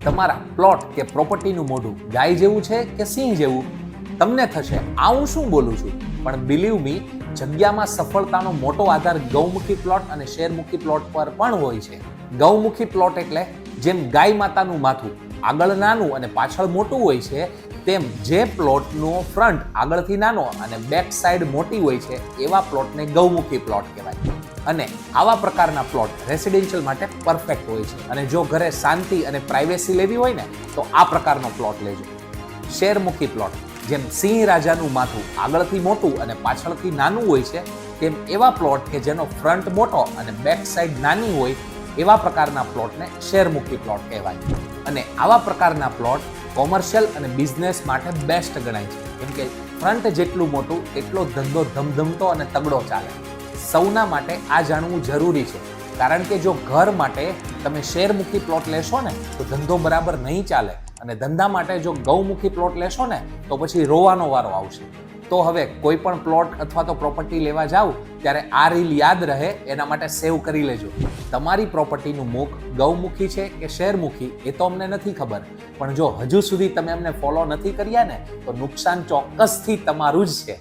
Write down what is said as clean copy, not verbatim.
તમારા પ્લોટ કે પ્રોપર્ટીનું મોઢું ગાય જેવું છે કે સિંહ જેવું? તમને થશે આ હું શું બોલું છું, પણ બિલીવ મી, જગ્યામાં સફળતાનો મોટો આધાર ગૌમુખી પ્લોટ અને શેરમુખી પ્લોટ પર પણ હોય છે. ગૌમુખી પ્લોટ એટલે જેમ ગાય માતાનું માથું આગળ નાનું અને પાછળ મોટું હોય છે, તેમ જે પ્લોટનો ફ્રન્ટ આગળથી નાનો અને બેક સાઈડ મોટી હોય છે એવા પ્લોટને ગૌમુખી પ્લોટ કહેવાય. અને આવા પ્રકારના પ્લોટ રેસિડેન્શિયલ માટે પરફેક્ટ હોય છે. અને જો ઘરે શાંતિ અને પ્રાઇવેસી લેવી હોય ને તો આ પ્રકારનો પ્લોટ લેજો. શેરમુખી પ્લોટ જેમ સિંહ રાજાનું માથું આગળથી મોટું અને પાછળથી નાનું હોય છે, તેમ એવા પ્લોટ કે જેનો ફ્રન્ટ મોટો અને બેક સાઈડ નાની હોય એવા પ્રકારના પ્લોટને શેરમુખી પ્લોટ કહેવાય. અને આવા પ્રકારના પ્લોટ કોમર્શિયલ અને બિઝનેસ માટે બેસ્ટ ગણાય છે, કેમ કે ફ્રન્ટ જેટલું મોટું એટલો ધંધો ધમધમતો અને તગડો ચાલે. સૌના માટે આ જાણવું જરૂરી છે, કારણ કે જો ઘર માટે તમે શેરમુખી પ્લોટ લેશો ને તો ધંધો બરાબર નહીં ચાલે, અને ધંધા માટે જો ગૌમુખી પ્લોટ લેશો ને તો પછી રોવાનો વારો આવશે. તો હવે કોઈ પણ પ્લોટ અથવા તો પ્રોપર્ટી લેવા જાવ ત્યારે આ રીલ યાદ રહે એના માટે સેવ કરી લેજો. તમારી પ્રોપર્ટીનું મુખ ગૌમુખી છે કે શેરમુખી એ તો અમને નથી ખબર, પણ જો હજુ સુધી તમે અમને ફોલો નથી કર્યા ને તો નુકસાન ચોક્કસથી તમારું જ છે.